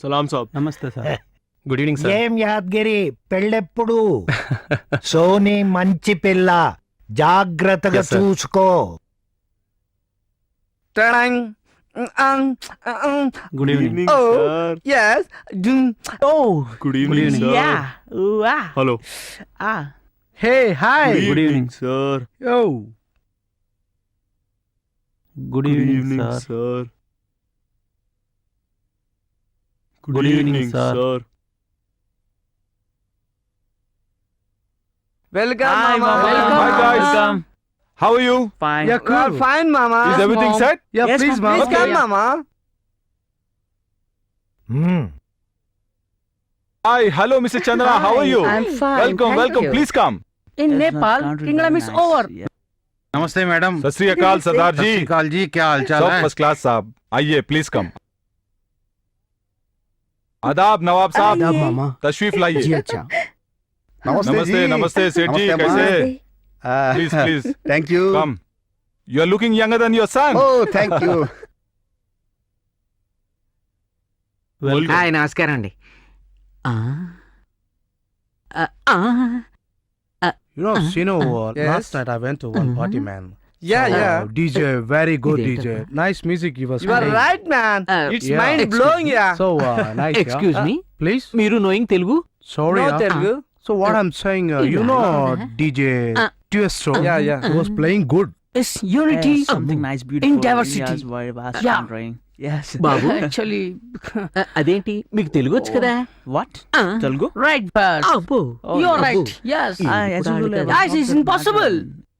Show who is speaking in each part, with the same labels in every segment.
Speaker 1: సలాం సాబ్.
Speaker 2: నమస్తే sir.
Speaker 1: Good evening sir.
Speaker 3: ఏం Yadgiri పెళ్ళెప్పుడు? Sony మంచి పిల్ల, జాగ్రత్తగా
Speaker 1: Yes, sir.
Speaker 3: చూసుకో.
Speaker 2: Good evening.
Speaker 1: Sir.
Speaker 4: Yes.
Speaker 1: Good evening sir.
Speaker 4: Yeah.
Speaker 1: Hello.
Speaker 4: Hey, hi.
Speaker 2: Good evening.
Speaker 1: Sir.
Speaker 4: Yo.
Speaker 2: Good evening sir.
Speaker 1: Sir.
Speaker 2: Good evening, sir.
Speaker 1: Sir.
Speaker 4: Welcome,
Speaker 2: Hi,
Speaker 4: Mama.
Speaker 2: Mama.
Speaker 1: Hi, guys.
Speaker 2: Welcome.
Speaker 1: How are you?
Speaker 2: Fine.
Speaker 4: Yeah, cool. Fine, Mama.
Speaker 1: Is everything
Speaker 2: Mom.
Speaker 1: set?
Speaker 4: Yeah,
Speaker 2: Yes,
Speaker 4: please,
Speaker 2: Mom.
Speaker 4: Mama.
Speaker 2: Okay.
Speaker 4: Come, Mama.
Speaker 3: Hmm.
Speaker 1: Hi, hello, Mr. Chandra. How are you?
Speaker 5: I'm fine.
Speaker 1: Welcome,
Speaker 5: thank
Speaker 1: welcome.
Speaker 5: you.
Speaker 1: Please come.
Speaker 5: In
Speaker 2: Yes, ma'am.
Speaker 5: Nepal,
Speaker 2: Can't
Speaker 5: Kingdom
Speaker 2: read
Speaker 5: is
Speaker 2: nice.
Speaker 5: over.
Speaker 2: Yeah.
Speaker 6: नमस्ते madam.
Speaker 1: सत श्री अकाल सरदार जी।
Speaker 6: काल जी, क्या हाल चाल
Speaker 1: सब
Speaker 6: है?
Speaker 1: First class साहब, आइए प्लीज कम। आदाब नवाब साहब,
Speaker 5: आइए।
Speaker 4: Mama.
Speaker 1: तशरीफ लाइए।
Speaker 4: अच्छा.
Speaker 1: नमस्ते नमस्ते सेठ जी,
Speaker 6: नमस्ते,
Speaker 1: कैसे?
Speaker 5: Namaste.
Speaker 1: Please please
Speaker 6: thank you.
Speaker 1: Come. You are looking younger than your son.
Speaker 6: Oh, thank you.
Speaker 2: Welcome.
Speaker 4: Hi నమస్కారం అండి.
Speaker 7: You know, Sino,
Speaker 4: Yes?
Speaker 7: last night I went to one party, man.
Speaker 4: Yeah,
Speaker 7: So,
Speaker 4: yeah.
Speaker 7: DJ, very good
Speaker 5: Idiot.
Speaker 7: DJ. Nice music he was
Speaker 4: You are
Speaker 7: playing.
Speaker 4: right, man. It's
Speaker 7: Yeah.
Speaker 4: mind blowing, yeah.
Speaker 7: So, nice,
Speaker 2: Excuse
Speaker 7: yeah.
Speaker 2: me.
Speaker 7: Please?
Speaker 2: మీరు knowing Telugu?
Speaker 7: Sorry,
Speaker 4: No
Speaker 7: yeah.
Speaker 4: Telugu.
Speaker 7: So, what I'm saying, you know DJ Tiesto?
Speaker 4: Yeah, yeah.
Speaker 7: He was playing good.
Speaker 5: It's unity
Speaker 2: Something nice, beautiful.
Speaker 5: in diversity.
Speaker 2: India's very vast
Speaker 5: Yeah.
Speaker 2: country. Yes.
Speaker 5: బాబు actually
Speaker 2: అదేంటి మీకు తెలుగు వచ్చు కదా? What? Telugu?
Speaker 5: Right but
Speaker 2: అబ్బో.
Speaker 5: You are right yes
Speaker 2: As usual,
Speaker 5: Guys, it's impossible.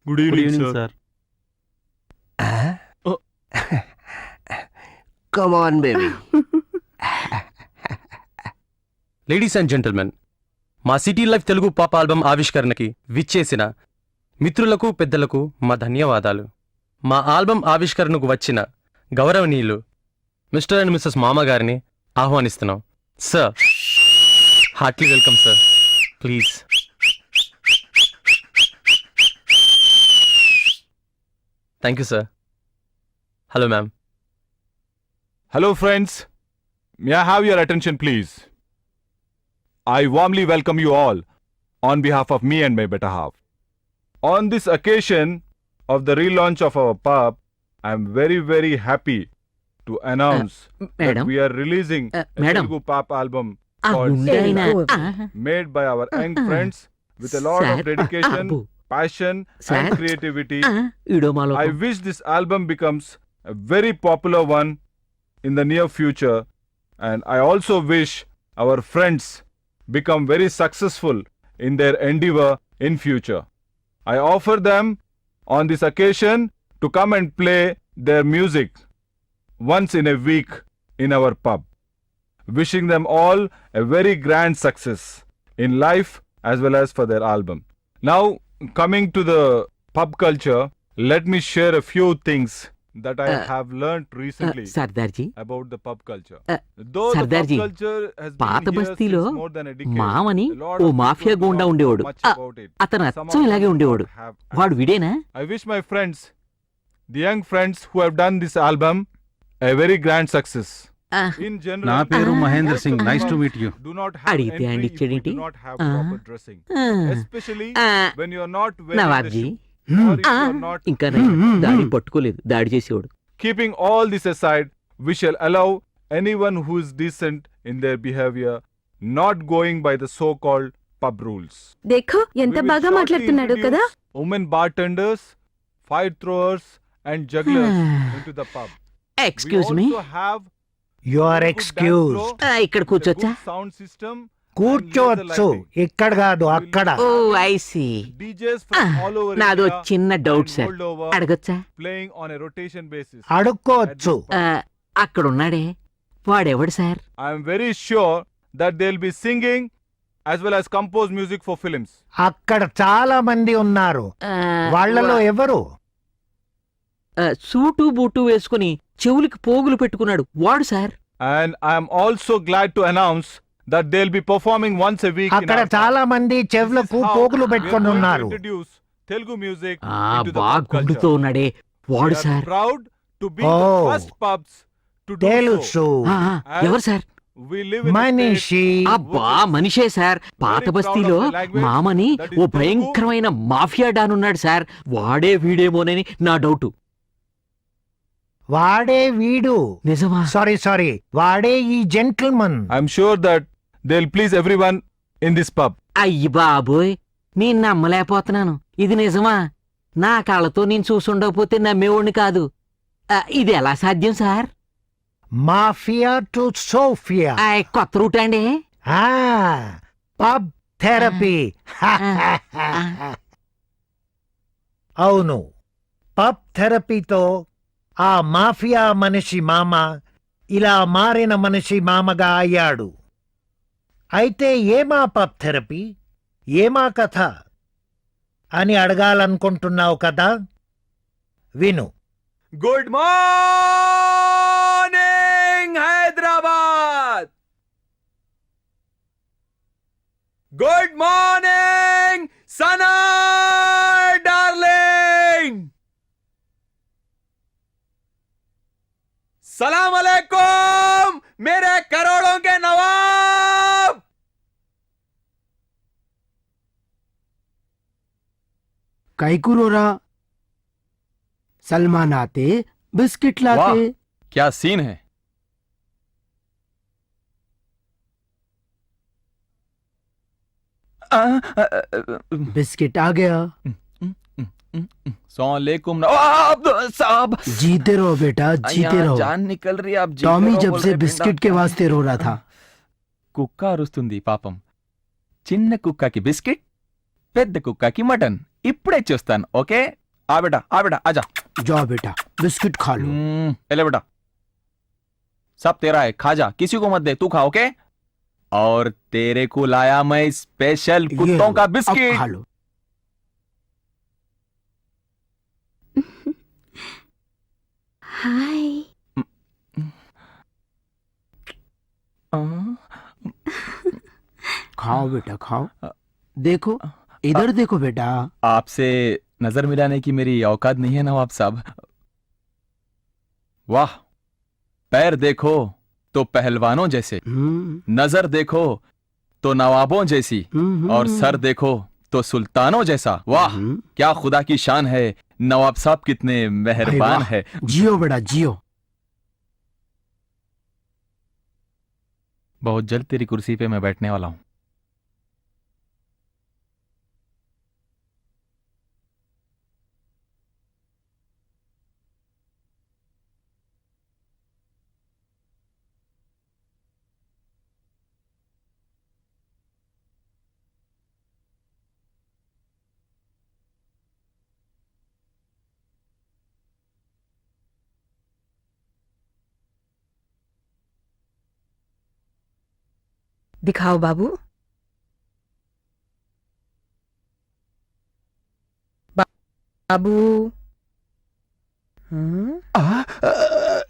Speaker 1: Good
Speaker 2: Good
Speaker 1: evening
Speaker 2: evening,
Speaker 1: sir.
Speaker 2: sir.
Speaker 4: Come on, baby.
Speaker 8: Ladies and gentlemen, మా city life Telugu pop album ఆవిష్కరణకి విచ్చేసిన మిత్రులకు పెద్దలకు మా ధన్యవాదాలు. మా ఆల్బమ్ ఆవిష్కరణకు వచ్చిన గౌరవనీయులు మిస్టర్ అండ్ మిస్సెస్ మామ గారిని ఆహ్వానిస్తున్నాం. Sir, heartly welcome sir. Please. Thank you sir. Hello ma'am.
Speaker 1: Hello friends, may I have your attention please? I warmly welcome you all on behalf of me and my better half. On this occasion of the relaunch of our pub, I am very happy to announce that
Speaker 5: madam
Speaker 1: we are releasing a
Speaker 5: madam.
Speaker 1: Telugu pop album
Speaker 5: ఆ
Speaker 1: called
Speaker 5: గుండె అయినా
Speaker 1: made by our young friends with a lot of
Speaker 5: Sir,
Speaker 1: dedication,
Speaker 5: అబ్బో.
Speaker 1: passion
Speaker 5: Sir.
Speaker 1: and creativity.
Speaker 5: ఇడోమాలో
Speaker 1: I wish this album becomes a very popular one in the near future, and I also wish our friends become very successful in their endeavor in future. I offer them on this occasion to come and play their music once in a week in our pub. Wishing them all a very grand success in life as well as for their album. Now, coming to the pub culture, let me share a few things that I have learnt recently
Speaker 5: Sardarji
Speaker 1: about the pub culture.
Speaker 5: Uh,
Speaker 1: Though the pub
Speaker 5: Sardarji,
Speaker 1: culture has
Speaker 5: పాత
Speaker 1: been here
Speaker 5: బస్తీలో
Speaker 1: since more than a decade,
Speaker 5: మామని
Speaker 1: a lot
Speaker 5: ఓ
Speaker 1: of
Speaker 5: mafia
Speaker 1: people
Speaker 5: goonda
Speaker 1: don't
Speaker 5: ఉండేవాడు.
Speaker 1: know much about it.
Speaker 5: అతను
Speaker 1: Some
Speaker 5: అచ్చం
Speaker 1: of
Speaker 5: ఇలాగే
Speaker 1: them
Speaker 5: ఉండేవాడు.
Speaker 1: don't have
Speaker 5: వాడు
Speaker 1: access.
Speaker 5: విడేనా?
Speaker 1: I wish my friends, the young friends who have done this album, a very grand success. In general,
Speaker 6: నా పేరు
Speaker 1: most
Speaker 6: Mahendra
Speaker 1: of
Speaker 6: Singh.
Speaker 1: the
Speaker 6: nice to
Speaker 1: pubs
Speaker 6: meet you.
Speaker 1: do not have
Speaker 5: అడిగితే ఆయన
Speaker 1: entry if we
Speaker 5: ఇచ్చేడేంటి?
Speaker 1: do not have proper dressing. Especially
Speaker 5: ఆ,
Speaker 1: when you are not wearing the
Speaker 5: నవాబ్జీ
Speaker 1: shoe, or if you are not
Speaker 5: ఇంకా దాడి పట్టుకోలేదు, దాడి చేసేవాడు.
Speaker 1: Keeping all this aside, we shall allow anyone who is decent in their behavior, not going by the so-called pub rules.
Speaker 9: देखो ఎంత
Speaker 1: We will
Speaker 9: బాగా
Speaker 1: shortly
Speaker 9: మాట్లాడుతున్నాడు కదా.
Speaker 1: introduce women bartenders, fight throwers and jugglers into the pub.
Speaker 5: Excuse
Speaker 1: we
Speaker 5: me,
Speaker 1: also have
Speaker 3: You are
Speaker 1: very good dance
Speaker 3: excused.
Speaker 1: floor
Speaker 5: ఇక్కడ
Speaker 1: with a
Speaker 5: కూర్చోచ్చా?
Speaker 1: good sound system and
Speaker 3: కూర్చోవచ్చు,
Speaker 1: laser lighting.
Speaker 3: ఇక్కడ కాదు అక్కడ.
Speaker 5: Oh I see.
Speaker 1: DJs from all over
Speaker 5: నాదో
Speaker 1: India
Speaker 5: చిన్న doubt
Speaker 1: and
Speaker 5: sir,
Speaker 1: world over
Speaker 5: అడగొచ్చా?
Speaker 1: playing on a rotation basis.
Speaker 3: అడుక్కోవచ్చు.
Speaker 5: అక్కడ ఉన్నాడే వాడెవడు sir?
Speaker 1: I am very sure that they'll be singing as well as compose music for films.
Speaker 3: అక్కడ చాలా మంది ఉన్నారు. వాళ్ళలో ఎవరు?
Speaker 5: సూటు బూటు వేసుకుని చెవులకి పోగులు పెట్టుకున్నాడు వాడు sir.
Speaker 1: And I am also glad to announce that they'll be performing once a week in
Speaker 3: అక్కడ
Speaker 1: our pub.
Speaker 3: చాలా మంది
Speaker 1: This is
Speaker 3: చెవులకు
Speaker 1: how
Speaker 3: పోగులు
Speaker 1: we are
Speaker 3: పెట్టుకొని
Speaker 1: going to
Speaker 3: ఉన్నారు.
Speaker 1: introduce Telugu music
Speaker 5: ఆ
Speaker 1: into the
Speaker 5: బాగా
Speaker 1: pub culture.
Speaker 5: గుండుతో ఉన్నాడే
Speaker 1: We
Speaker 5: వాడు
Speaker 1: are
Speaker 5: sir.
Speaker 1: proud to be
Speaker 3: Oh.
Speaker 1: the first pubs to do
Speaker 3: తెలుసు
Speaker 5: ఆ, ఆ, ఎవరు sir?
Speaker 1: We live in a state
Speaker 3: మనిషి
Speaker 5: అబ్బా మనిషే సార్. పాత బస్తీలో మామని ఓ భయంకరమైన మాఫియా డాన్ ఉన్నాడు సార్. వాడే వీడేమోనని నా డౌట్.
Speaker 3: వాడే వీడు
Speaker 5: నిజమా?
Speaker 3: సారీ వాడే ఈ gentleman.
Speaker 1: I'm sure that they'll please everyone in this pub.
Speaker 5: అయ్యి బాబోయ్, నేను నమ్మలేకపోతున్నాను. ఇది నిజమా? నా కళ్ళతో నేను చూసుండకపోతే నమ్మేవాడిని కాదు. ఇది ఎలా సాధ్యం సార్?
Speaker 3: Mafia to Sofia.
Speaker 5: కొత్త రూట్ అండి.
Speaker 3: Pub therapy. అవును, పబ్ థెరపీతో ఆ మాఫియా మనిషి మామ ఇలా మారిన మనిషి మామగా అయ్యాడు. అయితే ఏమా పబ్ థెరపీ, ఏమా కథ అని అడగాలనుకుంటున్నావు కదా? విను.
Speaker 1: Good morning, Hyderabad! Good morning, Sana, darling! सलाम अलैकुम मेरे करोड़ों के नवाब।
Speaker 7: कैकुरोरा सलमान आते बिस्किट लाते।
Speaker 1: क्या सीन है?
Speaker 7: बिस्किट आ गया।
Speaker 1: सलामुअलैकुम नवाब साहब।
Speaker 7: जीते रहो बेटा, जीते रहो।
Speaker 1: जान निकल रही है आप।
Speaker 7: टॉमी जब से बिस्किट के वास्ते रो रहा था।
Speaker 9: కుక్క అరుస్తుంది పాపం. చిన్న కుక్కకి బిస్కెట్, పెద్ద కుక్కకి మటన్. ఇప్పుడే చూస్తాను. ఓకే ఆ बेटा आजा।
Speaker 7: जाओ बेटा, बिस्किट खा लो।
Speaker 9: ले बेटा, सब तेरा है, खा जा, किसी को मत दे, तू खा। ओके? और तेरे को लाया मैं स्पेशल
Speaker 7: ये
Speaker 9: कुत्तों
Speaker 7: लो,
Speaker 9: का
Speaker 7: अब
Speaker 9: बिस्किट।
Speaker 7: खा लो।
Speaker 10: हाय।
Speaker 7: खाओ बेटा खाओ। देखो इधर देखो बेटा।
Speaker 9: आपसे नजर मिलाने की मेरी औकात नहीं है नवाब साहब। वाह, पैर देखो तो पहलवानों जैसे, नजर देखो तो नवाबों जैसी, और सर देखो तो सुल्तानों जैसा। वाह, क्या खुदा की शान है। नवाब साहब कितने मेहरबान
Speaker 7: वाह।
Speaker 9: है।
Speaker 7: जियो बेटा जियो।
Speaker 9: बहुत जल्द तेरी कुर्सी पे मैं बैठने वाला हूं।
Speaker 10: दिखाओ बाबू। बाबू।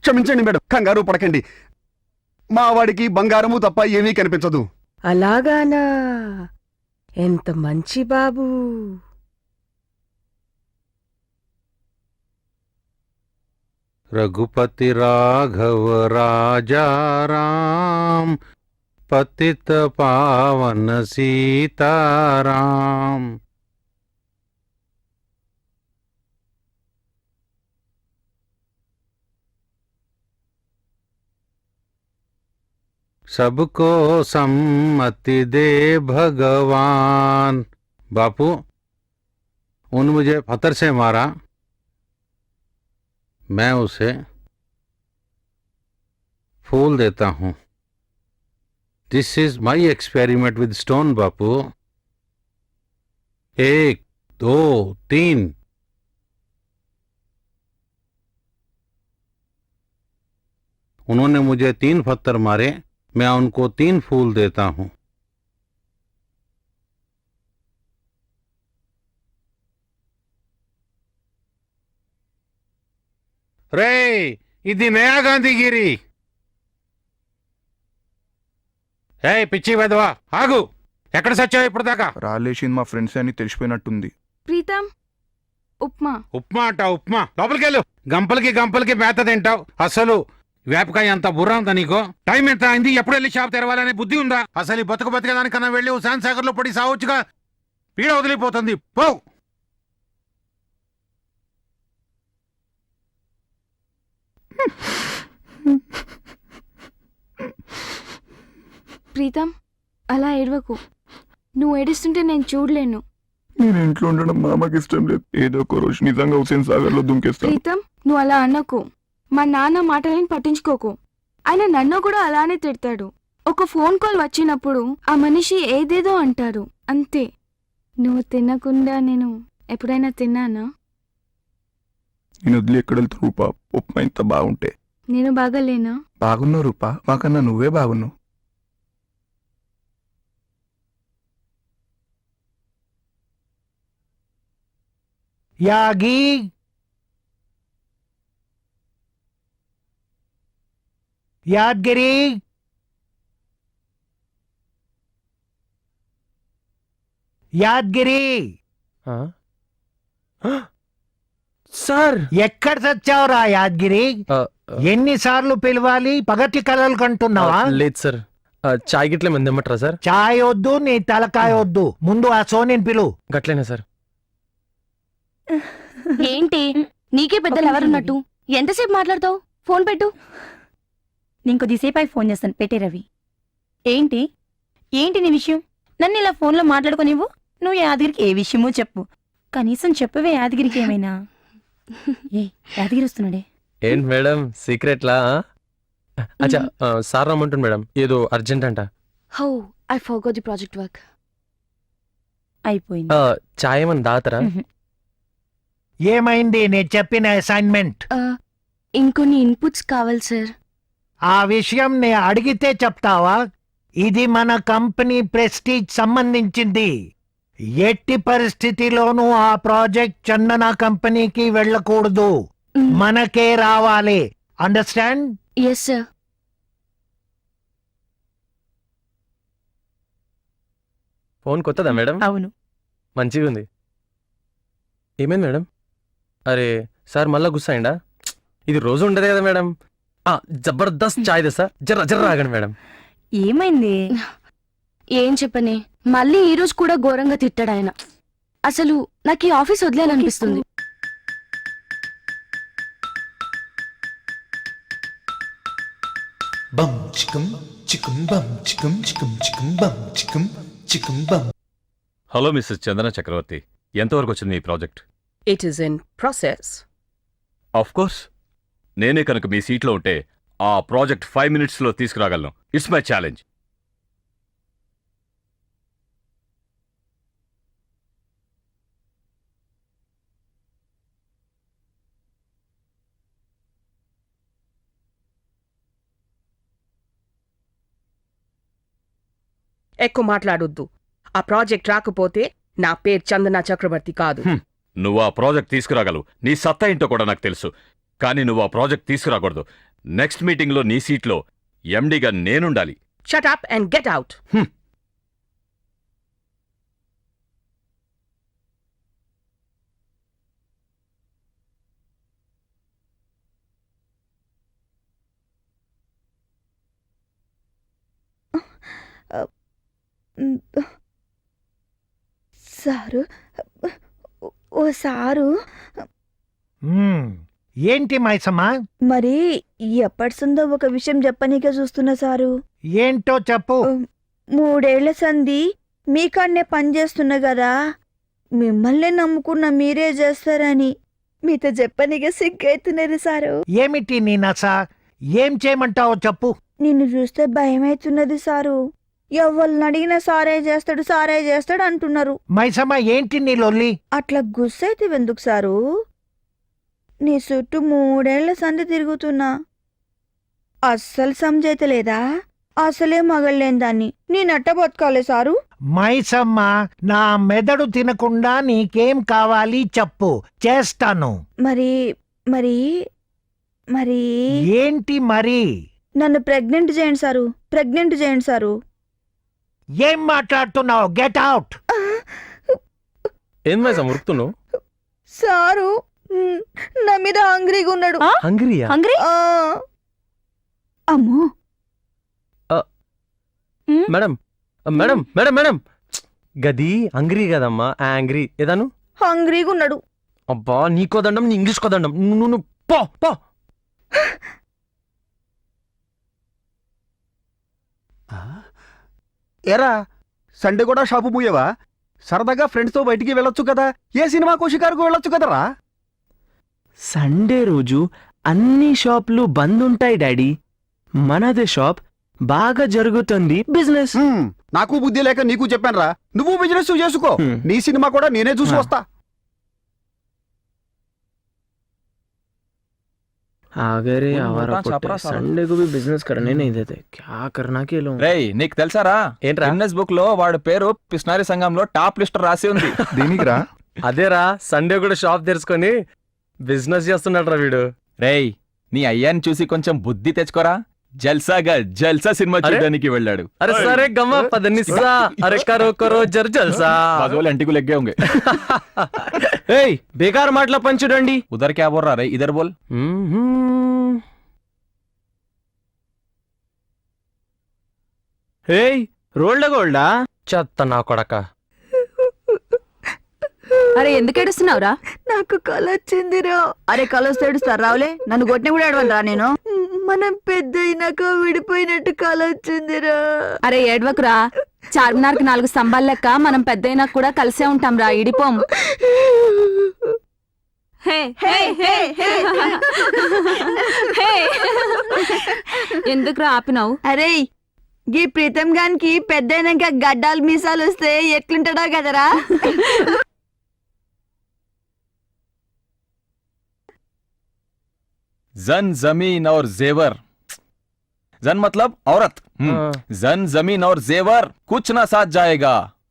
Speaker 11: క్షమించండి మేడం, కంగారు పడకండి. మా వాడికి బంగారము తప్ప ఏమీ కనిపించదు.
Speaker 10: అలాగానా? ఎంత మంచి బాబు.
Speaker 6: रघुपति राघव राजा राम, पतित पावन सीताराम। सबको सम्मति दे भगवान। बापू, उन मुझे पत्थर से मारा, मैं उसे फूल देता हूं। This is my experiment with stone बापू। 1 2 3। उन्होंने मुझे 3 पत्थर मारे, मैं उनको 3 फूल देता हूं। రే, ఇది నయా గాంధీగిరి. ఏ పిచ్చి వెదవా, ఆగు. ఎక్కడ సచ్చావు ఇప్పుడు దాకా? రాలేసింది మా ఫ్రెండ్స్ అని తెలిసిపోయినట్టుంది.
Speaker 10: ప్రీతం, ఉప్మా.
Speaker 6: ఉప్మా అంటావు? ఉప్మా లోపలికెళ్ళు. గంపలకి గంపలకి మేత తింటావు. అసలు వేపకాయ అంత బుర్ర ఉందా నీకు? టైం ఎంత అయింది? ఎప్పుడు వెళ్ళి షాప్ తెరవాలనే బుద్ధి ఉందా? అసలు ఈ బతకదానికన్నా వెళ్ళి ఓ శాంతి సాగర్ లో పడి సావచ్చుగా. పీడ వదిలిపోతుంది. పో.
Speaker 10: ప్రీతం అలా ఏడవకు. నువ్వు ఏడుస్తుంటే నేను చూడలేను.
Speaker 6: నేను ఇంట్లో ఉండడం మా అమ్మకి ఇష్టం లేదు. ఏదో ఒక రోజు నిజంగా హుసేన్ సాగర్ లో దుంకేస్తాను.
Speaker 10: ప్రీతం నువ్వు అలా అనకు. మా నాన్న మాటలని పట్టించుకోకు. ఆయన నన్ను కూడా అలానే తిడతాడు. ఒక ఫోన్ కాల్ వచ్చినప్పుడు ఆ మనిషి ఏదేదో అంటాడు అంతే. నువ్వు తినకుండా నేను ఎప్పుడైనా తిన్నానా?
Speaker 6: నేను వదిలి ఎక్కడ వెళ్తా రూపా? ఉప్మా ఇంత బాగుంటే.
Speaker 10: నేను బాగాలేనా?
Speaker 6: బాగున్నావు రూపా, మాకన్నా నువ్వే బాగున్నావు.
Speaker 3: యాగి యాద్గిరి యాద్గిరి
Speaker 8: సార్
Speaker 3: ఎక్కడ చచ్చావురా యాద్గిరి? ఎన్నిసార్లు పిలవాలి? పగటి కలలు కంటున్నావా?
Speaker 8: లేదు సార్. చాయ్ గిట్ల మంది ఇమ్మంటారా సార్?
Speaker 3: చాయ్ వద్దు, నీ తలకాయ వద్దు. ముందు ఆ సోనిని పిలు.
Speaker 8: గట్లేనా సార్?
Speaker 10: ఏంటి నీకే పెద్దలు ఎవరున్నట్టు? ఎంతసేపు మాట్లాడతావు? ఫోన్ పెట్టు.
Speaker 12: నేను కొద్దిసేపు అయి ఫోన్ చేస్తాను. పెట్టే రవి. ఏంటి ఏంటి నీ విషయం? నన్ను ఇలా ఫోన్లో మాట్లాడుకోనివ్వు. నువ్వు యాదగిరికి ఏ విషయమో చెప్పు. కనీసం చెప్పవే యాదగిరికి ఏమైనా. ఏ యాదగిరి వస్తున్నాడే.
Speaker 8: ఏంటి మేడం సీక్రెట్లా? అచ్చా సార్ రమ్మంటుంది మేడం, ఏదో అర్జెంట్ అంట.
Speaker 10: How I forgot the project work.
Speaker 12: అయిపోయింది.
Speaker 8: చాయ్ ఏమని దాతరా?
Speaker 3: ఏమైంది నేను చెప్పిన అసైన్మెంట్?
Speaker 10: ఇంకొన్ని ఇన్పుట్స్ కావాలి సార్.
Speaker 3: ఆ విషయం నే అడిగితే చెప్తావా? ఇది మన కంపెనీ ప్రెస్టీజ్ సంబంధించింది. ఎట్టి పరిస్థితిలోనూ ఆ ప్రాజెక్ట్ చందన కంపెనీకి వెళ్ళకూడదు. మనకే రావాలి. అండర్స్టాండ్?
Speaker 10: Yes sir.
Speaker 8: ఫోన్ కొత్తదా మేడం?
Speaker 12: అవును.
Speaker 8: మంచిగా ఉంది. ఏమైంది మేడం? అరే సార్ మళ్ళా గుస్సాయిండా? ఇది రోజు ఉండదు కదా మేడం. జబర్దస్త్ చాయ్ తెస్తా, జర్ర జర్ర ఆగండి మేడం.
Speaker 12: ఏమైంది?
Speaker 10: ఏం చెప్పని, మళ్ళీ ఈ రోజు కూడా ఘోరంగా తిట్టాడు ఆయన. అసలు నాకు ఈ ఆఫీస్ వదిలేయాలనిపిస్తుంది.
Speaker 13: బం చికం చికం బం చికం చికం చికం బం చికం చికం బం.
Speaker 14: హలో మిస్సెస్ చందన చక్రవర్తి, ఎంతవరకు వచ్చింది ఈ project?
Speaker 10: It is in process.
Speaker 14: Of course, నేనే కనుక మీ సీట్లో ఉంటే ఆ ప్రాజెక్ట్ 5 minutesలో తీసుకురాగలను. It's my challenge.
Speaker 10: ఎక్కువ మాట్లాడొద్దు. ఆ ప్రాజెక్ట్ రాకపోతే నా పేరు చందన చక్రవర్తి కాదు.
Speaker 14: నువ్వు ఆ ప్రాజెక్ట్ తీసుకురాగలవు. నీ సత్తా ఏంటో కూడా నాకు తెలుసు. కానీ నువ్వు ఆ ప్రాజెక్ట్ తీసుకురాకూడదు. నెక్స్ట్ మీటింగ్లో నీ సీట్లో ఎండీగా నేనుండాలి.
Speaker 10: Shut up and get out.
Speaker 12: Sir, ఓ సారు.
Speaker 3: ఏంటి మైసమ్మా?
Speaker 12: మరి ఎప్పటిసందో ఒక విషయం చెప్పనీకే చూస్తున్నా సారు.
Speaker 3: ఏంటో చెప్పు.
Speaker 12: 3 ఏళ్ల సంధి మీకాన్నే పనిచేస్తున్నా కదా, మిమ్మల్నే నమ్ముకున్న మీరే చేస్తారని మీతో చెప్పనీకే సిగ్గైతున్నది సారు.
Speaker 3: ఏమిటి నీ నస? ఏం చేయమంటావో చెప్పు.
Speaker 12: నిన్ను చూస్తే భయమైతున్నది సారు. ఎవరిని అడిగినా సారే చేస్తాడు అంటున్నారు.
Speaker 3: మైసమ్మ ఏంటి నీ లొల్లి?
Speaker 12: అట్లా గుస్సైతే ఎందుకు సారు? నీ చుట్టూ 3 ఏళ్ల సంధి తిరుగుతున్నా, అస్సలు సమజైతలేదా? అసలే మగళ్ళేని దాన్ని నేనట్ట బతకాలే సారు.
Speaker 3: మైసమ్మ, నా మెదడు తినకుండా నీకేం కావాలి చెప్పు, చేస్తాను.
Speaker 12: మరి మరి మరి
Speaker 3: ఏంటి మరి?
Speaker 12: నన్ను ప్రెగ్నెంట్ చేయండి సారు.
Speaker 3: ఏం మాట్లాడుతున్నావు? Get out.
Speaker 8: ఏం మైసా మురుకుతున్నావు?
Speaker 12: సారు నా మీద హంగ్రీగా ఉన్నాడు.
Speaker 8: హంగ్రీయా?
Speaker 12: హంగ్రీ? అమ్మో
Speaker 8: మేడం మేడం మేడం మేడం గది అంగ్రీ కదమ్మా యాంగ్రీ ఏదాను
Speaker 12: హంగ్రీగా ఉన్నాడు.
Speaker 8: అబ్బా నీకో దండం నీ ఇంగ్లీష్ కోదండం నువ్వు పో పో.
Speaker 11: ఎరా సండే కూడా షాపు మూయవా? సరదాగా ఫ్రెండ్స్తో బయటికి వెళ్ళొచ్చు కదా, ఏ సినిమాకో షికారుకు వెళ్ళొచ్చు కదరా.
Speaker 7: సండే రోజు అన్ని షాపులు బంద్ ఉంటాయి డాడీ. మనదే షాప్ బాగా జరుగుతుంది బిజినెస్.
Speaker 11: నాకు బుద్ధి లేక నీకు చెప్పానురా, నువ్వు బిజినెస్ చేసుకో. నీ సినిమా కూడా నేనే చూసి వస్తా.
Speaker 7: अगर ये आवारा कुत्ते संडे को भी बिजनेस करने नहीं देते, क्या करना के लोग.
Speaker 9: రేయ్ నీకు తెలుసారా
Speaker 8: ఏంట్రా
Speaker 9: గిన్నెస్ బుక్ లో వాడి పేరు పిస్నారి సంఘంలో టాప్ లిస్ట్ రాసి ఉంది.
Speaker 1: దీనికిరా
Speaker 8: అదేరా సండే కూడా షాప్ తెరుచుకొని బిజినెస్ చేస్తున్నాడు వీడు.
Speaker 9: రేయ్ నీ అయ్యాన్ని చూసి కొంచెం బుద్ధి తెచ్చుకోరా. జల్సాగా జల్సా సినిమా చూడడానికి వెళ్ళాడు.
Speaker 8: అరే సరే గమ్మ పదనిస్సా అరే కరో కరో జర్ జల్సా
Speaker 9: बाजू एंटी लगे होंगे.
Speaker 7: ఏయ్ బేకార్ మాటల పంచుడండి.
Speaker 9: उधर क्या बोल रहा रे, इधर बोल.
Speaker 7: ఏయ్ రోల్డ్ గోల్డా
Speaker 8: చెత్త నా కొడక.
Speaker 12: అరే ఎందుకు ఏడుస్తున్నావురా? నాకు కళ వచ్చిందిరా. అరే కళ వస్తే ఏడుస్తారు రావులే, నన్ను కొట్టిన కూడా ఏడవను రా నేను. మనం పెద్ద అయినాక విడిపోయినట్టు కళ వచ్చిందిరా. అరే ఏడవకురా, చార్మినార్కి 4 స్తంభాల లెక్క మనం పెద్ద అయినాక కూడా కలిసే ఉంటాం రా, ఇడిపోం. ఎందుకురా ఆపినావు? అరే ఈ ప్రీతం గానికి పెద్ద అయినాక గడ్డాలు మీసాలు వస్తే ఎట్లుంటాడో కదరా.
Speaker 9: जन जमीन और जेवर. जन मतलब औरत. जन जमीन और जेवर कुछ ना साथ जाएगा.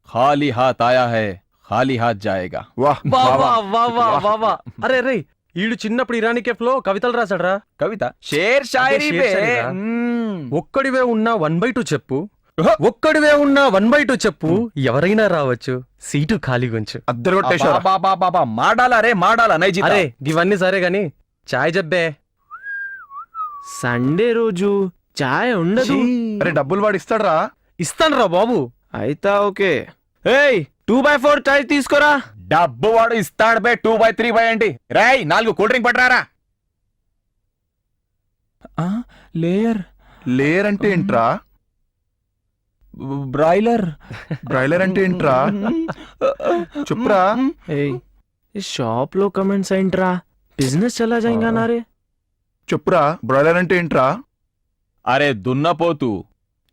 Speaker 9: खाली हाथ आया है, खाली हाथ जाएगा.
Speaker 1: वाह
Speaker 8: వా వా వా వా వా వా. అరే రే ఈడు చిన్నప్పుడు ఇరానీ కేఫ్ లో కవితలు రాసాడరా.
Speaker 9: कविता शेर शायरी
Speaker 8: शेर
Speaker 9: पे.
Speaker 8: शायरी रा. ఒక్కడివే ఉన్న 1/2 చెప్పు, ఒక్కడివే ఉన్న 1/2 చెప్పు, ఎవరైనా రావచ్చు, సీటు ఖాళీ గుంచు.
Speaker 1: అద్దరు కొట్టేశారా?
Speaker 9: बाबा बाबा माडाला रे माडाला नहीं जीता.
Speaker 8: అరే ఇవన్నీ సరే గాని చాయ్ జబ్బే.
Speaker 7: సండే రోజు చాయ్ ఉండదు.
Speaker 1: అరే డబ్బులు వాడు ఇస్తాడరా?
Speaker 8: ఇస్తాను రా బాబు.
Speaker 7: అయితే ఓకే. ఏయ్ 2/4 చాయ్ తీసుకోరా.
Speaker 9: డబ్బు వాడు ఇస్తాడు బే. 2/3 ఏంటి రాయ్? 4 కూల్ డ్రింక్ పట్టరారా. లేయర్
Speaker 1: లేయర్ అంటే ఏంట్రా?
Speaker 9: బ్రాయిలర్.
Speaker 1: బ్రాయిలర్ అంటే ఏంట్రా? చెప్పురా.
Speaker 7: ఏయ్ ఈ షాప్ లో కమెంట్స్ ఏంట్రా? బిజినెస్ చలా జాయింగా నారే.
Speaker 1: చెప్పురా, బ్రాయిలర్ అంటే ఏంట్రా?
Speaker 9: అరే దున్నపోతు.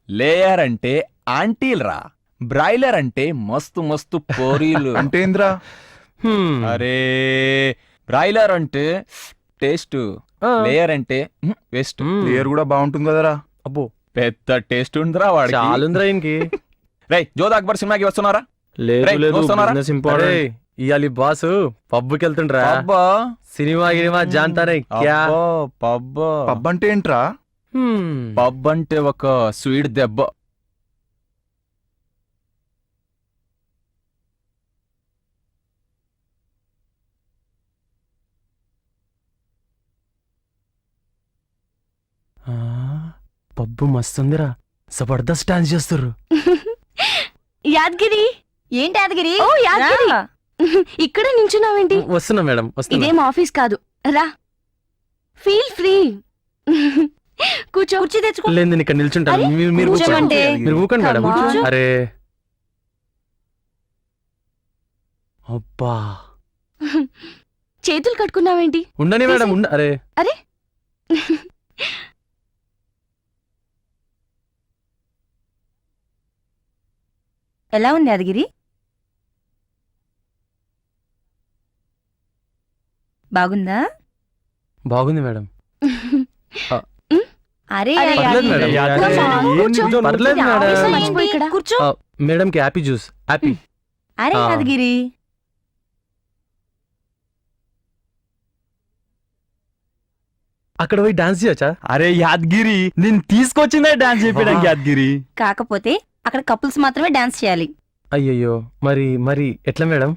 Speaker 9: లేయర్ అంటే ఆంటీల్ రా. బ్రాయిలర్ అంటే మస్తు మస్తు పోరీలు.
Speaker 1: అంటే ఏంద్రా?
Speaker 9: అరే బ్రాయిలర్ అంటే టేస్ట్, లేయర్ అంటే వేస్ట్.
Speaker 1: లేయర్ కూడా బాగుంటుంది కదరా.
Speaker 8: అబ్బో
Speaker 9: పెద్ద టేస్ట్ ఉందిరా వాడికి.
Speaker 8: చాలుందిరా ఇంకి.
Speaker 9: రై జోధ అక్బర్ సినిమాకి వస్తున్నారా?
Speaker 7: లేదు
Speaker 9: రేయ్,
Speaker 7: లేదు
Speaker 9: వస్తున్నారా?
Speaker 7: Business important.
Speaker 8: ఇయాలి బాసు పబ్బుకి వెళ్తుండ్రా.
Speaker 9: అబ్బా
Speaker 8: సినిమా గినిమా జాంతానే క్యా.
Speaker 9: పబ్.
Speaker 1: పబ్ అంటే ఏంట్రా?
Speaker 9: పబ్ అంటే ఒక స్వీట్ దెబ్బ.
Speaker 8: పబ్బు మస్తుందిరా, జబర్దస్త్ డాన్స్ చేస్తుర్రు.
Speaker 10: యాదగిరి.
Speaker 12: ఏంటి యాదగిరి?
Speaker 10: ఓ యాదగిరి, ఇక్కడ నించున్నావేంటి?
Speaker 8: వస్తున్నా మేడం వస్తున్నా.
Speaker 10: ఇదేం ఆఫీస్ కాదు, రా. Feel free. కూర్చో. కుర్చీ తెచ్చుకో.
Speaker 8: లేదు నేను ఇక్కడ నిల్చుంటాను.
Speaker 10: అరే,
Speaker 8: మీరు
Speaker 10: కూర్చోమంటే.
Speaker 8: మీరు ఊకండి మేడం.
Speaker 10: Come on.
Speaker 8: అరే అబ్బా
Speaker 10: చేతులు కట్టుకున్నావేంటి?
Speaker 8: ఉండని మేడం ఉండ. అరే
Speaker 10: అరే
Speaker 12: ఎలా ఉంది యాదగిరి? బాగుందా?
Speaker 8: బాగుంది మేడం.
Speaker 12: అరే
Speaker 8: పర్లేదు మేడం.
Speaker 10: Come on, కూర్చో.
Speaker 8: పర్లేదు
Speaker 10: ఆఫీస్
Speaker 8: మేడం.
Speaker 10: మర్చిపో ఇక్కడ. కూర్చో.
Speaker 8: మేడం కి హ్యాపీ జ్యూస్. హ్యాపీ.
Speaker 12: అరే
Speaker 8: ఆ.
Speaker 12: యాదగిరి
Speaker 8: అక్కడ పోయి డాన్స్ చేయొచ్చా?
Speaker 9: అరే యాద్గిరి నేను తీసుకొచ్చిందే డాన్స్ చెప్పడానికి. యాద్గిరి
Speaker 12: కాకపోతే అక్కడ కపుల్స్ మాత్రమే డాన్స్ చేయాలి.
Speaker 8: అయ్యయ్యో మరి మరి ఎట్లా మేడం?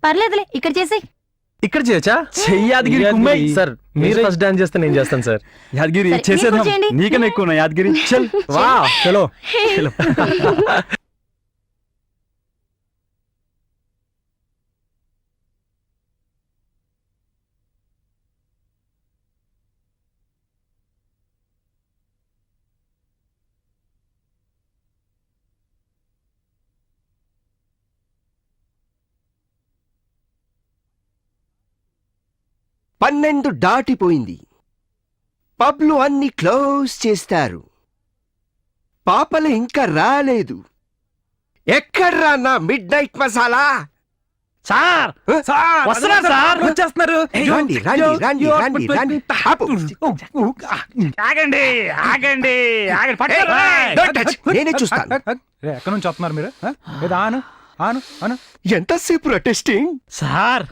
Speaker 12: పర్లేదులే ఇక్కడ చేసేయ్.
Speaker 8: ఇక్కడ చేయొచ్చా?
Speaker 9: యాదగిరి కుమ్మై.
Speaker 8: సార్ మీరు ఫస్ట్ డాన్స్ చేస్తే నేను చేస్తాను సార్.
Speaker 9: యాదగిరి
Speaker 12: సరే,
Speaker 9: చేసేద్దాం.
Speaker 12: మీకు చేయండి.
Speaker 9: నీకన్నా ఎక్కువ యాదగిరి. చల్
Speaker 8: వా చలో
Speaker 9: చలో.
Speaker 4: పన్నెండు దాటిపోయింది. పబ్లు అన్ని క్లోజ్ చేస్తారు. పాపలు ఇంకా రాలేదు. ఎక్కడ్రా నా మిడ్ నైట్ మసాలా?
Speaker 8: సార్ వస్తున్నారు సార్, వచ్చేస్తున్నారు.
Speaker 4: రండి రండి రండి రండి రండి. ఆపు.
Speaker 6: ఆగండి ఆగండి ఆగండి.
Speaker 4: Don't touch. నేనే చూస్తాను.
Speaker 6: ఎక్కడి నుంచి వస్తున్నారు మీరు? ఏదో ఆను ఆను ఆను.
Speaker 4: ఎంతసేపు టెస్టింగ్?
Speaker 2: సార్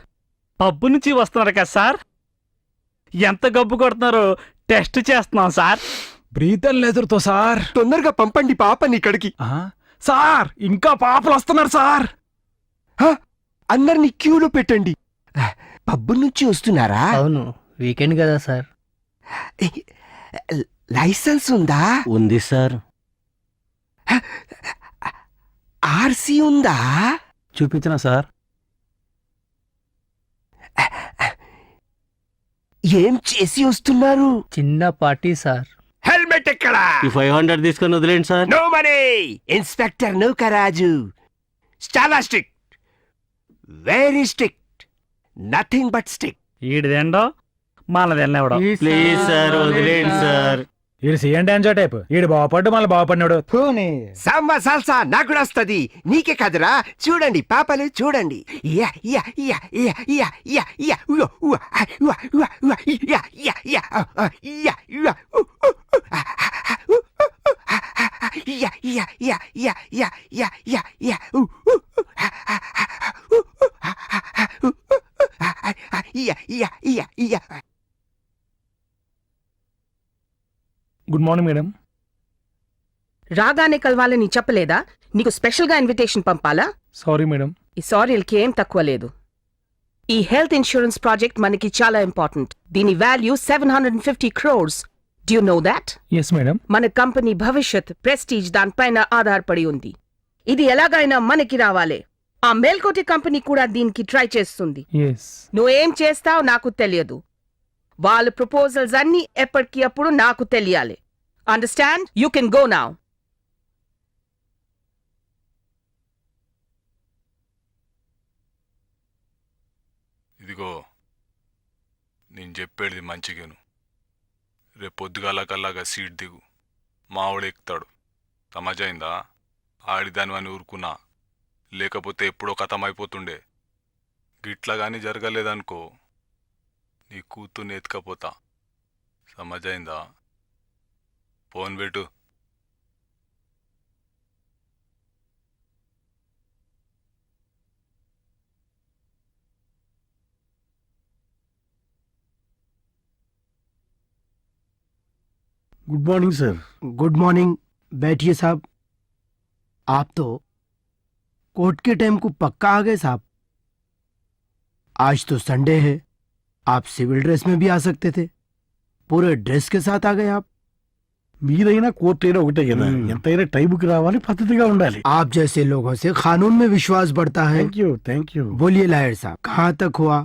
Speaker 2: పబ్బు నుంచి వస్తున్నారు కదా సార్, ఎంత గబ్బు కొడుతున్నారో టెస్ట్ చేస్తున్నాం సార్.
Speaker 6: బ్రీతన్ లేదురుతో సార్.
Speaker 4: తొందరగా పంపండి పాపని ఇక్కడికి.
Speaker 6: సార్ ఇంకా పాపలు వస్తున్నారు సార్.
Speaker 4: అందరినీ క్యూలో పెట్టండి. పబ్బు నుంచి వస్తున్నారా?
Speaker 7: అవును, వీకెండ్ కదా సార్.
Speaker 4: లైసెన్స్ ఉందా?
Speaker 2: ఉంది సార్.
Speaker 4: ఆర్సీ ఉందా?
Speaker 2: చూపించిన సార్.
Speaker 4: ఏం చేసి వస్తున్నారు?
Speaker 7: చిన్న పార్టీ సార్.
Speaker 4: హెల్మెట్ ఎక్కడా?
Speaker 2: ఈ 500 తీసుకొని వదిలేండి sir.
Speaker 4: No money. Inspector Nookaraju చాలా strict, very strict, nothing but strict.
Speaker 2: ఈడిదెండో మనదెన్నెవడో. ప్లీజ్ సార్ వదిలేండి సార్.
Speaker 6: ఈడు సీఎం డాన్స్ టైప్. ఈడు బాగుపడ్డు మళ్ళీ బాగుపడినాడు.
Speaker 4: సాంబా సాల్సా నాకు కూడా వస్తుంది, నీకే కదరా. చూడండి పాపలు చూడండి. యా యా యా యా యా యా యా ఉవ్వ ఉవ్వ ఉవ్వ ఉవ్వ ఉవ్వ యా యా యా యా ఉవ్వ యా యా యా యా యా యా యా యా యా యా యా యా.
Speaker 6: Good morning madam.
Speaker 15: రాగానే కలవాలని చెప్పలేదా? నీకు స్పెషల్గా ఇన్విటేషన్ పంపాలా?
Speaker 6: Sorry madam.
Speaker 15: ఈ సారీలకి ఏం తక్కువ లేదు. ఈ హెల్త్ ఇన్సూరెన్స్ ప్రాజెక్ట్ మనకి చాలా ఇంపార్టెంట్. దీని value 750 crores. Do you know that?
Speaker 6: Yes madam.
Speaker 15: మన కంపెనీ భవిష్యత్ ప్రెస్టీజ్ దానిపైన ఆధారపడి ఉంది. ఇది ఎలాగైనా మనకి రావాలి. ఆ మేల్కోటి కంపెనీ కూడా దీనికి ట్రై చేస్తుంది.
Speaker 6: ఎస్.
Speaker 15: నువ్వేం చేస్తావు నాకు తెలియదు. వాళ్ళ ప్రపోజల్స్ అన్నీ ఎప్పటికి అప్పుడు నాకు తెలియాలి. Understand? You can go now.
Speaker 1: ఇదిగో నేను చెప్పేది మంచిగాను. రేపు పొద్దుగాలకల్లాగా సీట్ దిగు, మావాడు ఎక్కుతాడు. సమాజైందా? ఆడిదానివని ఊరుకున్నా, లేకపోతే ఎప్పుడో కథమైపోతుండే. గిట్లా గానీ జరగలేదనుకో నీ కూతుర్ని ఎత్తుకపోతా. సమాజైందా? ఫోన్ పెట్టు.
Speaker 6: Good morning sir.
Speaker 3: Good morning. बैठिए साहब. आप तो कोर्ट के टाइम को पक्का आ गए साहब. आज तो संडे है, आप सिविल ड्रेस में भी आ सकते थे. पूरे ड्रेस के साथ आ गए आप.
Speaker 6: మీరైనా కోర్టు అయినా ఒకటే కదా, ఎంతైనా టైంకి రావాలి, పద్ధతిగా ఉండాలి.
Speaker 3: आप जैसे लोगों से कानून में विश्वास बढ़ता है.
Speaker 6: Thank you.
Speaker 3: बोलिए लायर साहब, कहाँ तक हुआ?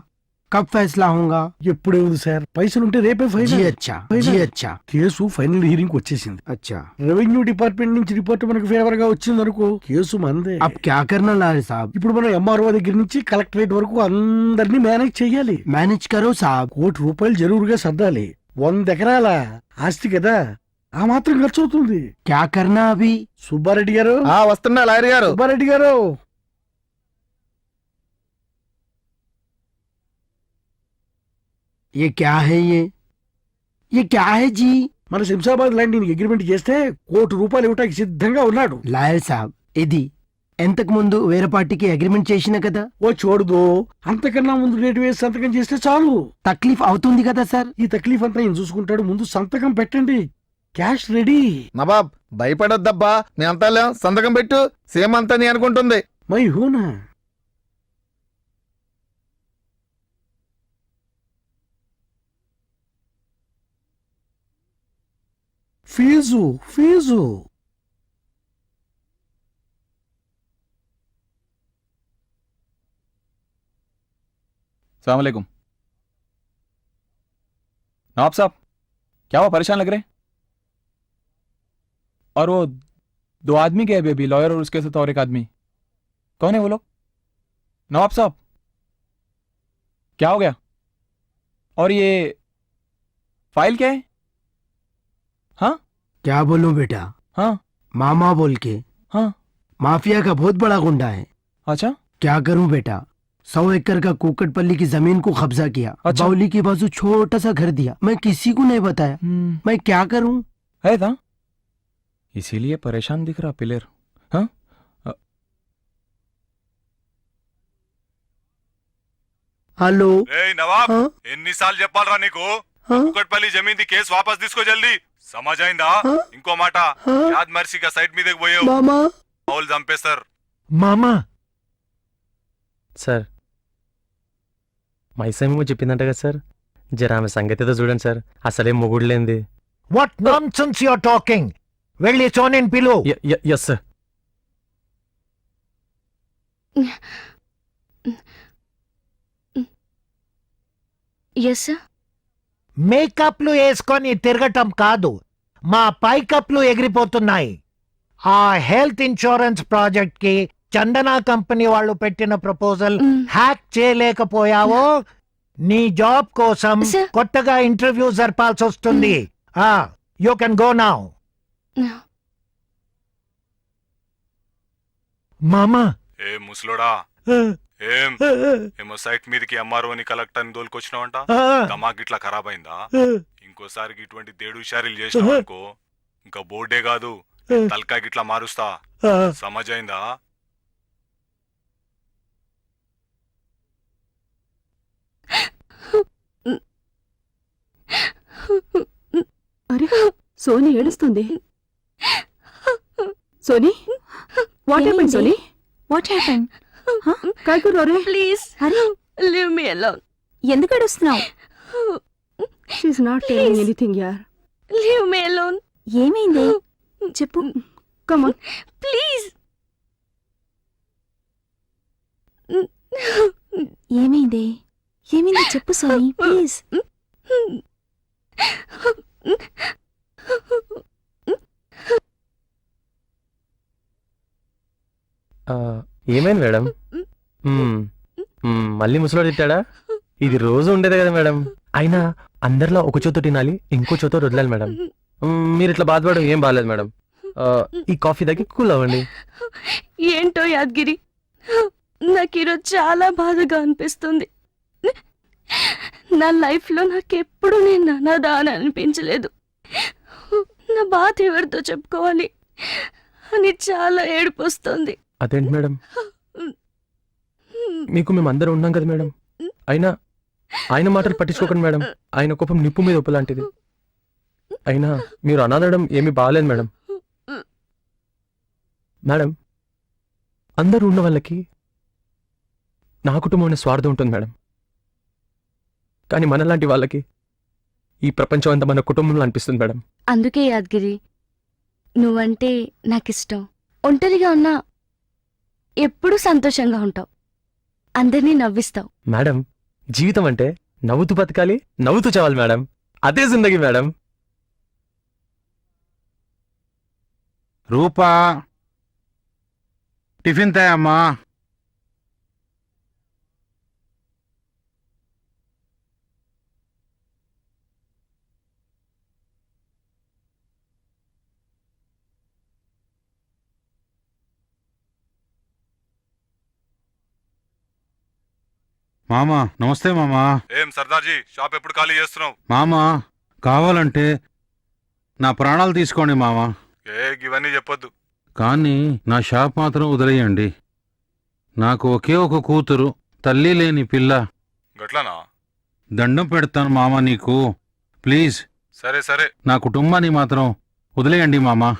Speaker 3: कब फैसला होगा?
Speaker 6: ఎప్పుడే ఉంది సార్, పైసలుంటే రేపే
Speaker 3: जी
Speaker 6: ఫైనల్.
Speaker 3: अच्छा, जी अच्छा.
Speaker 6: కేసు ఫైనల్ హియరింగ్ వచ్చేసింది.
Speaker 3: अच्छा,
Speaker 6: రెవెన్యూ డిపార్ట్మెంట్ నుంచి రిపోర్ట్ మనకు ఫేవర్ గా వచ్చింది అనుకో, కేసు మందే.
Speaker 3: अब क्या करना लायर साहब?
Speaker 6: ఇప్పుడు మనం ఎంఆర్ఓ దగ్గర నుంచి కలెక్టరేట్ వరకు అందరినీ మేనేజ్ చెయ్యాలి.
Speaker 3: मैनेज करो साहब.
Speaker 6: ₹1,00,00,000 జరూరుగా సర్దాలి. 100 ఎకరాల ఆస్తి కదా, ఆ మాత్రం ఖర్చు అవుతుంది.
Speaker 3: क्या करना अभी?
Speaker 6: సుబ్బారెడ్డి గారు.
Speaker 11: వస్తున్నా లాయర్ గారు.
Speaker 6: సుబ్బారెడ్డి గారు,
Speaker 3: ये क्या है? ये क्या है जी?
Speaker 6: మన శంషాబాద్ ల్యాండ్ దీనికి అగ్రిమెంట్ చేస్తే ₹1,00,00,000 ఇవ్వటానికి సిద్ధంగా ఉన్నాడు.
Speaker 3: లాయర్ సాబ్, ఇది ఎంతకు ముందు వేరే పార్టీకి అగ్రిమెంట్ చేసిన కదా.
Speaker 6: ఓ చూడదు, అంతకన్నా ముందు డేట్ వేసి సంతకం చేస్తే చాలు.
Speaker 3: తక్లీఫ్ అవుతుంది కదా సార్.
Speaker 6: ఈ తక్లీఫ్ అంతా ఈయన చూసుకుంటాడు. ముందు సంతకం పెట్టండి, క్యాష్ రెడీ.
Speaker 11: నవాబ్ భయపడొద్దబ్బా, మేమంతా లేం, సంతకం పెట్టు. సేమ్ అంతా నీ అనుకుంటుంది.
Speaker 6: మై హూనా
Speaker 3: ఫీజు
Speaker 9: सलाम वालेकुम। नवाब साहब, क्या हुआ, परेशान लग रहे? और वो दो आदमी गए अभी, लॉयर और उसके साथ और एक आदमी, कौन है वो लोग? नवाब साहब, क्या हो गया? और ये फाइल क्या है? हाँ
Speaker 3: क्या बोलूं बेटा?
Speaker 9: हाँ
Speaker 3: मामा बोल के।
Speaker 9: हाँ
Speaker 3: माफिया का बहुत बड़ा गुंडा है।
Speaker 9: अच्छा,
Speaker 3: क्या करूं बेटा, 100 एकड़ का कुकटपल्ली की जमीन को कब्जा किया।
Speaker 9: अच्छा।
Speaker 3: बाउली के बाजू छोटा सा घर दिया। मैं किसी को नहीं बताया। मैं क्या करूं?
Speaker 9: है था, इसीलिए परेशान दिख रहा पिलेर। हाँ
Speaker 3: హలో
Speaker 1: నవాబ్,
Speaker 3: ఆ?
Speaker 1: ఎన్నిసార్లు చెప్పాలరా నీకు?
Speaker 3: ఆ?
Speaker 1: కుకట్పల్లి జమీంది కేసు వాపస్ తీసుకో జల్దీ. సమజైందా?
Speaker 3: ఆ?
Speaker 1: ఇంకో మాట,
Speaker 3: ఆ?
Speaker 1: యాద్ మర్సీగా సైట్ మీదకి పోయావు,
Speaker 3: మామా
Speaker 1: మామూలు చంపేస్తారు.
Speaker 7: మామా
Speaker 8: సార్ మైసేమో చెప్పిందంట కదా సార్, జర ఆమె సంగతి ఏదో చూడండి సార్, అసలేం మొగుడు లేంది.
Speaker 7: What nonsense you are talking? వెళ్ళి సోనిని పిలు.
Speaker 8: Yes sir.
Speaker 10: Yes sir.
Speaker 7: మేకప్లు వేసుకొని తిరగటం కాదు, మా పైకప్లు ఎగిరిపోతున్నాయి. ఆ హెల్త్ ఇన్సూరెన్స్ ప్రాజెక్ట్ కి చందనా కంపెనీ వాళ్ళు పెట్టిన ప్రపోజల్ హ్యాక్ చేయలేకపోయావో నీ జాబ్ కోసం
Speaker 10: Sir.
Speaker 7: కొత్తగా ఇంటర్వ్యూ జరపాల్సి వస్తుంది. You can go now. మామా
Speaker 1: ఏ ముసలోడా, ఏమో సైట్ మీదకి ఎంఆర్ఓని కలెక్టర్ని దోలుకొచ్చినావంట. దమాక్ ఇట్లా ఖరాబ్ అయిందా? ఇంకోసారికి ఇటువంటి దేడు షారీలు చేసినావు అనుకో, ఇంకా బోర్డే కాదు తలకాయకి ఇట్లా మారుస్తా. సమజైందా?
Speaker 12: అరే సోని ఏడుస్తుంది. Soni what happened? Soni what happened? కాయకూర
Speaker 10: ప్లీజ్
Speaker 12: అరే
Speaker 10: లీవ్ మీ అలోన్.
Speaker 12: ఎందుకు ఏడుస్తున్నావు? She is not telling anything యార్.
Speaker 10: Leave me alone.
Speaker 12: ఏమైంది చెప్పు. Come on
Speaker 10: please.
Speaker 12: ఏమైంది? ఏమైంది చెప్పు సోని ప్లీజ్.
Speaker 8: ఏమైంది మేడం? మళ్ళీ ముసలోడు తిట్టాడా? ఇది రోజు ఉండేదే కదా మేడం. అయినా అందరిలో ఒక చోట తినాలి, ఇంకో చోట వదలాలి మేడం. మీరు ఇట్లా బాధపడడం ఏం బాగాలేదు మేడం. ఈ కాఫీ దగ్గర కూల్ అవ్వండి.
Speaker 10: ఏంటో యాద్గిరి, నాకు ఈరోజు చాలా బాధగా అనిపిస్తుంది. నా లైఫ్లో నాకెప్పుడు నేను అనాథ అని అనిపించలేదు. నా బాధ ఎవరితో చెప్పుకోవాలి అని చాలా ఏడుపు వస్తుంది.
Speaker 8: అదేంటి మేడం, మీకు మేము అందరం ఉన్నాం కదా మేడం. అయినా ఆయన మాటలు పట్టించుకోకండి మేడం. ఆయన కోపం నిప్పు మీద ఉప్పు లాంటిది. అయినా మీరు అనాథడం ఏమీ బాగాలేదు మేడం. మేడం, అందరూ ఉన్న వాళ్ళకి నా కుటుంబం అనే స్వార్థం ఉంటుంది మేడం. కానీ మనలాంటి వాళ్ళకి ఈ ప్రపంచం అంతా మన కుటుంబంలో అనిపిస్తుంది మేడం.
Speaker 10: అందుకే యాద్గిరి, నువ్వంటే నాకిష్టం. ఒంటరిగా ఉన్నా ఎప్పుడూ సంతోషంగా ఉంటావు, అందరినీ నవ్విస్తావు.
Speaker 8: మేడం, జీవితం అంటే నవ్వుతూ బతకాలి, నవ్వుతూ చావాలి మేడం. అదే జిందగీ మేడం.
Speaker 6: రూపా, టిఫిన్ తేమ్మా. మామా నమస్తే మామా.
Speaker 1: ఏం సర్దార్జీ, షాప్ ఎప్పుడు ఖాళీ చేస్తున్నావు?
Speaker 6: మామా కావాలంటే నా ప్రాణాలు తీసుకోండి మామా,
Speaker 1: ఇవన్నీ చెప్పొద్దు.
Speaker 6: కానీ నా షాప్ మాత్రం వదిలేయండి. నాకు ఒకే ఒక కూతురు, తల్లి లేని పిల్ల.
Speaker 1: గట్లనా?
Speaker 6: దండం పెడతాను మామా నీకు, ప్లీజ్.
Speaker 1: సరే సరే.
Speaker 6: నా కుటుంబాన్ని మాత్రం వదిలేయండి మామా.